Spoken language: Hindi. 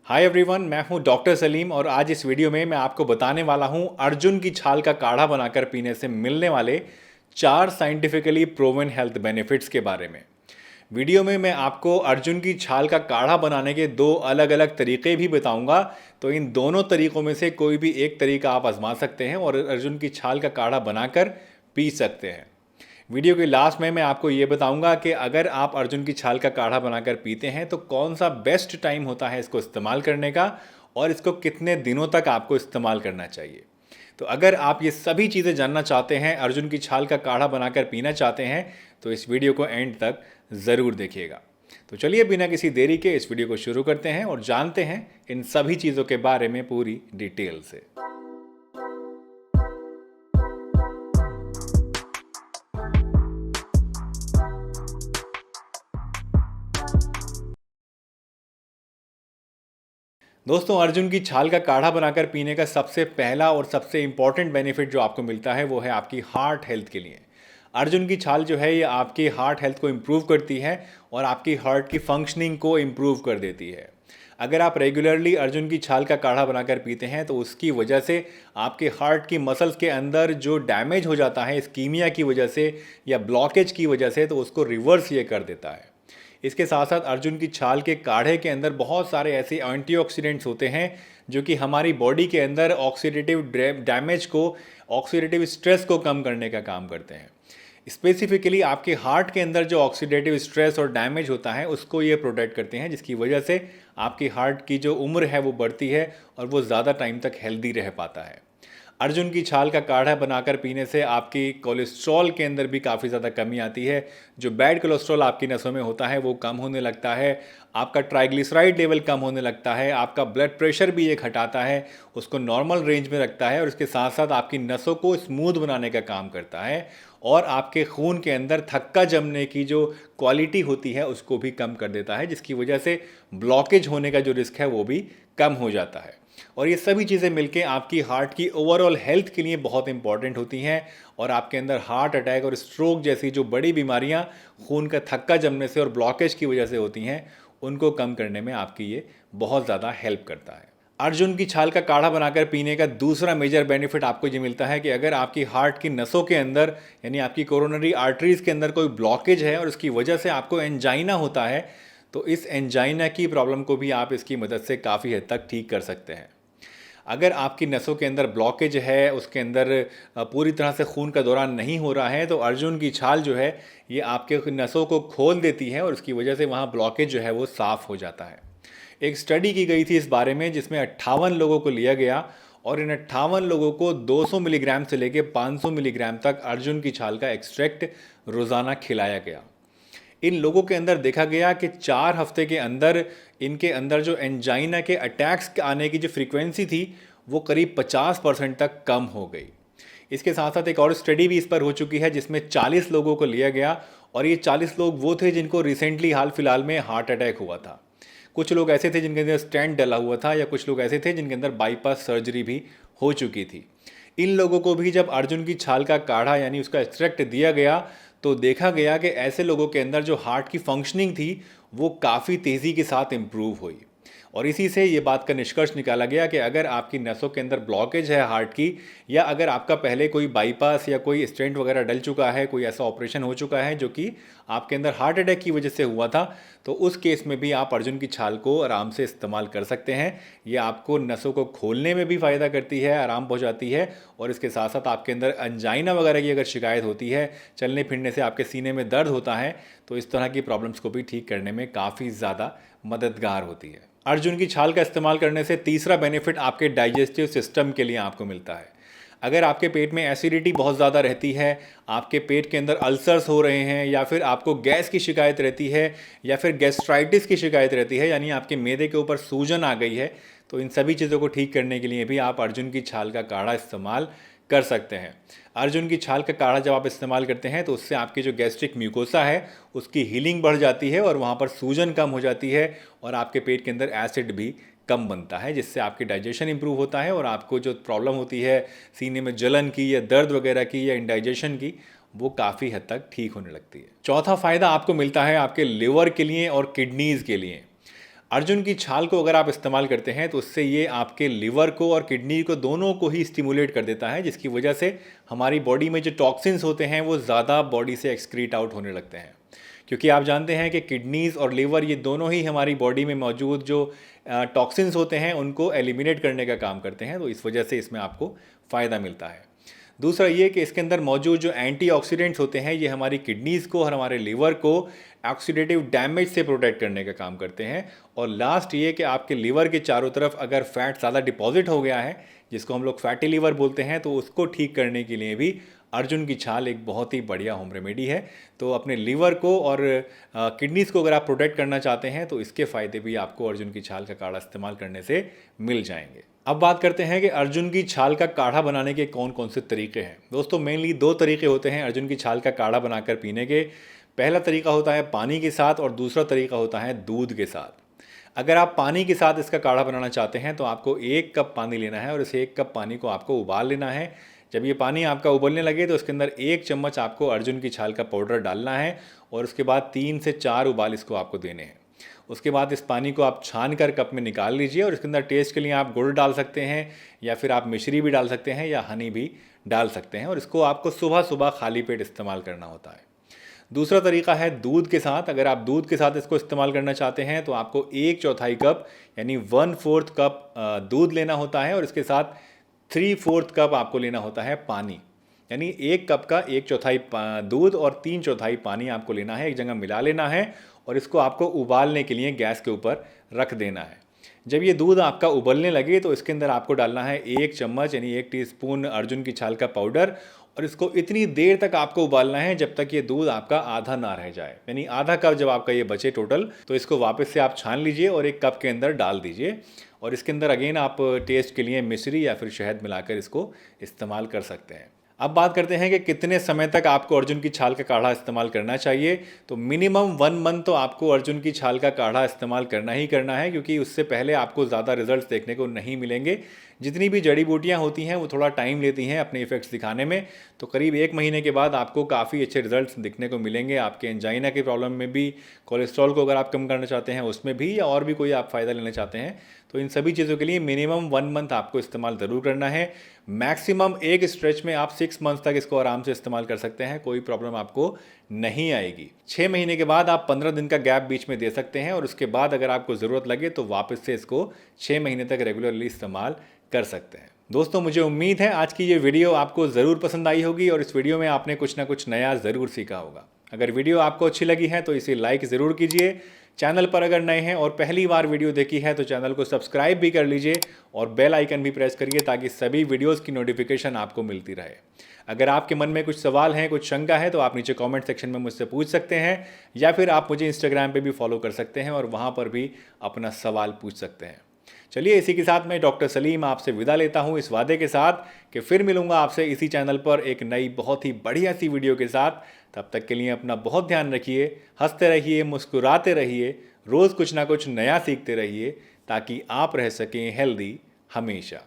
हाय एवरीवन, मैं हूं डॉक्टर सलीम और आज इस वीडियो में मैं आपको बताने वाला हूं अर्जुन की छाल का काढ़ा बनाकर पीने से मिलने वाले 4 साइंटिफिकली प्रूवन हेल्थ बेनिफिट्स के बारे में। वीडियो में मैं आपको अर्जुन की छाल का काढ़ा बनाने के 2 अलग अलग तरीके भी बताऊंगा, तो इन दोनों तरीकों में से कोई भी एक तरीका आप आजमा सकते हैं और अर्जुन की छाल का काढ़ा बनाकर पी सकते हैं। वीडियो के लास्ट में मैं आपको ये बताऊंगा कि अगर आप अर्जुन की छाल का काढ़ा बनाकर पीते हैं तो कौन सा बेस्ट टाइम होता है इसको इस्तेमाल करने का और इसको कितने दिनों तक आपको इस्तेमाल करना चाहिए। तो अगर आप ये सभी चीज़ें जानना चाहते हैं, अर्जुन की छाल का काढ़ा बनाकर पीना चाहते हैं, तो इस वीडियो को एंड तक ज़रूर देखिएगा। तो चलिए बिना किसी देरी के इस वीडियो को शुरू करते हैं और जानते हैं इन सभी चीज़ों के बारे में पूरी डिटेल से। दोस्तों, अर्जुन की छाल का काढ़ा बनाकर पीने का सबसे पहला और सबसे इम्पॉर्टेंट बेनिफिट जो आपको मिलता है वो है आपकी हार्ट हेल्थ के लिए। अर्जुन की छाल जो है ये आपकी हार्ट हेल्थ को इम्प्रूव करती है और आपकी हार्ट की फंक्शनिंग को इम्प्रूव कर देती है। अगर आप रेगुलरली अर्जुन की छाल का काढ़ा बनाकर पीते हैं तो उसकी वजह से आपके हार्ट की मसल्स के अंदर जो डैमेज हो जाता है इस्कीमिया की वजह से या ब्लॉकेज की वजह से, तो उसको रिवर्स ये कर देता है। इसके साथ साथ अर्जुन की छाल के काढ़े के अंदर बहुत सारे ऐसे एंटीऑक्सीडेंट्स होते हैं जो कि हमारी बॉडी के अंदर ऑक्सीडेटिव डैमेज को, ऑक्सीडेटिव स्ट्रेस को कम करने का काम करते हैं। स्पेसिफिकली आपके हार्ट के अंदर जो ऑक्सीडेटिव स्ट्रेस और डैमेज होता है उसको ये प्रोटेक्ट करते हैं, जिसकी वजह से आपकी हार्ट की जो उम्र है वो बढ़ती है और वो ज़्यादा टाइम तक हेल्दी रह पाता है। अर्जुन की छाल का काढ़ा बनाकर पीने से आपकी कोलेस्ट्रॉल के अंदर भी काफ़ी ज़्यादा कमी आती है। जो बैड कोलेस्ट्रॉल आपकी नसों में होता है वो कम होने लगता है, आपका ट्राइग्लिसराइड लेवल कम होने लगता है, आपका ब्लड प्रेशर भी ये घटाता है, उसको नॉर्मल रेंज में रखता है और इसके साथ साथ आपकी नसों को स्मूथ बनाने का काम करता है और आपके खून के अंदर थक्का जमने की जो क्वालिटी होती है उसको भी कम कर देता है, जिसकी वजह से ब्लॉकेज होने का जो रिस्क है वो भी कम हो जाता है। और ये सभी चीज़ें मिलके आपकी हार्ट की ओवरऑल हेल्थ के लिए बहुत इंपॉर्टेंट होती हैं और आपके अंदर हार्ट अटैक और स्ट्रोक जैसी जो बड़ी बीमारियां खून का थक्का जमने से और ब्लॉकेज की वजह से होती हैं उनको कम करने में आपकी ये बहुत ज़्यादा हेल्प करता है। अर्जुन की छाल का काढ़ा बनाकर पीने का दूसरा मेजर बेनिफिट आपको ये मिलता है कि अगर आपकी हार्ट की नसों के अंदर यानी आपकी कोरोनरी आर्टरीज के अंदर कोई ब्लॉकेज है और उसकी वजह से आपको एंजाइना होता है, तो इस एंजाइना की प्रॉब्लम को भी आप इसकी मदद से काफ़ी हद तक ठीक कर सकते हैं। अगर आपकी नसों के अंदर ब्लॉकेज है, उसके अंदर पूरी तरह से खून का दौरान नहीं हो रहा है, तो अर्जुन की छाल जो है ये आपके नसों को खोल देती है और उसकी वजह से वहाँ ब्लॉकेज जो है वो साफ़ हो जाता है। एक स्टडी की गई थी इस बारे में जिसमें 58 लोगों को लिया गया और इन 58 लोगों को 200 मिलीग्राम से लेकर 500 मिलीग्राम तक अर्जुन की छाल का एक्सट्रैक्ट रोज़ाना खिलाया गया। इन लोगों के अंदर देखा गया कि 4 हफ्ते के अंदर इनके अंदर जो एंजाइना के अटैक्स आने की जो फ्रीक्वेंसी थी वो करीब 50% तक कम हो गई। इसके साथ साथ एक और स्टडी भी इस पर हो चुकी है जिसमें 40 लोगों को लिया गया और ये 40 लोग वो थे जिनको रिसेंटली हाल फिलहाल में हार्ट अटैक हुआ था। कुछ लोग ऐसे थे जिनके अंदर स्टेंट डला हुआ था या कुछ लोग ऐसे थे जिनके अंदर बाईपास सर्जरी भी हो चुकी थी। इन लोगों को भी जब अर्जुन की छाल का काढ़ा यानी उसका एक्सट्रैक्ट दिया गया तो देखा गया कि ऐसे लोगों के अंदर जो हार्ट की फंक्शनिंग थी वो काफ़ी तेज़ी के साथ इम्प्रूव हुई और इसी से ये बात का निष्कर्ष निकाला गया कि अगर आपकी नसों के अंदर ब्लॉकेज है हार्ट की, या अगर आपका पहले कोई बाईपास या कोई स्टेंट वगैरह डल चुका है, कोई ऐसा ऑपरेशन हो चुका है जो कि आपके अंदर हार्ट अटैक की वजह से हुआ था, तो उस केस में भी आप अर्जुन की छाल को आराम से इस्तेमाल कर सकते हैं। ये आपको नसों को खोलने में भी फ़ायदा करती है, आराम पहुँचाती है और इसके साथ साथ आपके अंदर अंजाइना वगैरह की अगर शिकायत होती है, चलने फिरने से आपके सीने में दर्द होता है, तो इस तरह की प्रॉब्लम्स को भी ठीक करने में काफ़ी ज़्यादा मददगार होती है। अर्जुन की छाल का इस्तेमाल करने से तीसरा बेनिफिट आपके डाइजेस्टिव सिस्टम के लिए आपको मिलता है। अगर आपके पेट में एसिडिटी बहुत ज़्यादा रहती है, आपके पेट के अंदर अल्सर्स हो रहे हैं या फिर आपको गैस की शिकायत रहती है या फिर गैस्ट्राइटिस की शिकायत रहती है यानी आपके मैदे के ऊपर सूजन आ गई है, तो इन सभी चीज़ों को ठीक करने के लिए भी आप अर्जुन की छाल का काढ़ा इस्तेमाल कर सकते हैं। अर्जुन की छाल का काढ़ा जब आप इस्तेमाल करते हैं तो उससे आपकी जो गैस्ट्रिक म्यूकोसा है उसकी हीलिंग बढ़ जाती है और वहाँ पर सूजन कम हो जाती है और आपके पेट के अंदर एसिड भी कम बनता है, जिससे आपकी डाइजेशन इंप्रूव होता है और आपको जो प्रॉब्लम होती है सीने में जलन की या दर्द वगैरह की या इंडाइजेशन की, वो काफ़ी हद तक ठीक होने लगती है। चौथा फ़ायदा आपको मिलता है आपके लिवर के लिए और किडनीज़ के लिए। अर्जुन की छाल को अगर आप इस्तेमाल करते हैं तो उससे ये आपके लिवर को और किडनी को दोनों को ही स्टिमुलेट कर देता है, जिसकी वजह से हमारी बॉडी में जो टॉक्सिन्स होते हैं वो ज़्यादा बॉडी से एक्सक्रीट आउट होने लगते हैं। क्योंकि आप जानते हैं कि किडनीज़ और लिवर ये दोनों ही हमारी बॉडी में मौजूद जो टॉक्सिन्स होते हैं उनको एलिमिनेट करने का काम करते हैं, तो इस वजह से इसमें आपको फ़ायदा मिलता है। दूसरा ये कि इसके अंदर मौजूद जो एंटीऑक्सीडेंट्स होते हैं ये हमारी किडनीज़ को और हमारे लिवर को ऑक्सीडेटिव डैमेज से प्रोटेक्ट करने का काम करते हैं। और लास्ट ये कि आपके लिवर के चारों तरफ अगर फैट ज़्यादा डिपॉजिट हो गया है, जिसको हम लोग फैटी लिवर बोलते हैं, तो उसको ठीक करने के लिए भी अर्जुन की छाल एक बहुत ही बढ़िया होम रेमेडी है। तो अपने लिवर को और किडनीज़ को अगर आप प्रोटेक्ट करना चाहते हैं तो इसके फ़ायदे भी आपको अर्जुन की छाल का काढ़ा इस्तेमाल करने से मिल जाएंगे। अब बात करते हैं कि अर्जुन की छाल का काढ़ा बनाने के कौन कौन से तरीके हैं। दोस्तों मेनली 2 तरीके होते हैं अर्जुन की छाल का काढ़ा बनाकर पीने के। पहला तरीका होता है पानी के साथ और दूसरा तरीका होता है दूध के साथ। अगर आप पानी के साथ इसका काढ़ा बनाना चाहते हैं तो आपको 1 कप पानी लेना है और इस 1 कप पानी को आपको उबाल लेना है। जब ये पानी आपका उबलने लगे तो इसके अंदर 1 चम्मच आपको अर्जुन की छाल का पाउडर डालना है और उसके बाद 3 से 4 उबाल इसको आपको देने हैं। उसके बाद इस पानी को आप छान कर कप में निकाल लीजिए और इसके अंदर टेस्ट के लिए आप गुड़ डाल सकते हैं या फिर आप मिश्री भी डाल सकते हैं या हनी भी डाल सकते हैं, और इसको आपको सुबह सुबह खाली पेट इस्तेमाल करना होता है। दूसरा तरीका है दूध के साथ। अगर आप दूध के साथ इसको इस्तेमाल करना चाहते हैं तो आपको 1/4 कप यानी 1/4 कप दूध लेना होता है और इसके साथ 3/4 कप आपको लेना होता है पानी। यानी 1 कप का 1/4 दूध और 3/4 पानी आपको लेना है, एक जगह मिला लेना है और इसको आपको उबालने के लिए गैस के ऊपर रख देना है। जब ये दूध आपका उबलने लगे तो इसके अंदर आपको डालना है 1 चम्मच यानी 1 टीस्पून अर्जुन की छाल का पाउडर और इसको इतनी देर तक आपको उबालना है जब तक ये दूध आपका आधा ना रह जाए। यानी आधा कप जब आपका ये बचे टोटल तो इसको वापस से आप छान लीजिए और 1 कप के अंदर डाल दीजिए और इसके अंदर अगेन आप टेस्ट के लिए मिश्री या फिर शहद मिलाकर इसको इस्तेमाल कर सकते हैं। अब बात करते हैं कि कितने समय तक आपको अर्जुन की छाल का काढ़ा इस्तेमाल करना चाहिए। तो मिनिमम 1 मंथ तो आपको अर्जुन की छाल का काढ़ा इस्तेमाल करना ही करना है, क्योंकि उससे पहले आपको ज़्यादा रिजल्ट्स देखने को नहीं मिलेंगे। जितनी भी जड़ी बूटियाँ होती हैं वो थोड़ा टाइम लेती हैं अपने इफेक्ट्स दिखाने में, तो करीब 1 महीने के बाद आपको काफ़ी अच्छे रिजल्ट्स दिखने को मिलेंगे। आपके एंजाइना की प्रॉब्लम में भी, कोलेस्ट्रॉल को अगर आप कम करना चाहते हैं उसमें भी, या और भी कोई आप फ़ायदा लेना चाहते हैं, तो इन सभी चीज़ों के लिए मिनिमम 1 मंथ आपको इस्तेमाल ज़रूर करना है। मैक्सिमम एक स्ट्रेच में आप 6 मंथ्स तक इसको आराम से इस्तेमाल कर सकते हैं, कोई प्रॉब्लम आपको नहीं आएगी। 6 महीने के बाद आप 15 दिन का गैप बीच में दे सकते हैं और उसके बाद अगर आपको ज़रूरत लगे तो वापस से इसको 6 महीने तक रेगुलरली इस्तेमाल कर सकते हैं। दोस्तों मुझे उम्मीद है आज की ये वीडियो आपको ज़रूर पसंद आई होगी और इस वीडियो में आपने कुछ ना कुछ नया ज़रूर सीखा होगा। अगर वीडियो आपको अच्छी लगी है तो इसे लाइक ज़रूर कीजिए। चैनल पर अगर नए हैं और पहली बार वीडियो देखी है तो चैनल को सब्सक्राइब भी कर लीजिए और बेल आइकन भी प्रेस करिए ताकि सभी वीडियोस की नोटिफिकेशन आपको मिलती रहे। अगर आपके मन में कुछ सवाल हैं, कुछ शंका है तो आप नीचे कमेंट सेक्शन में मुझसे पूछ सकते हैं या फिर आप मुझे इंस्टाग्राम पे भी फॉलो कर सकते हैं और वहाँ पर भी अपना सवाल पूछ सकते हैं। चलिए इसी के साथ मैं डॉक्टर सलीम आपसे विदा लेता हूँ इस वादे के साथ कि फिर मिलूंगा आपसे इसी चैनल पर एक नई बहुत ही बढ़िया सी वीडियो के साथ। तब तक के लिए अपना बहुत ध्यान रखिए, हंसते रहिए, मुस्कुराते रहिए, रोज़ कुछ ना कुछ नया सीखते रहिए ताकि आप रह सकें हेल्दी हमेशा।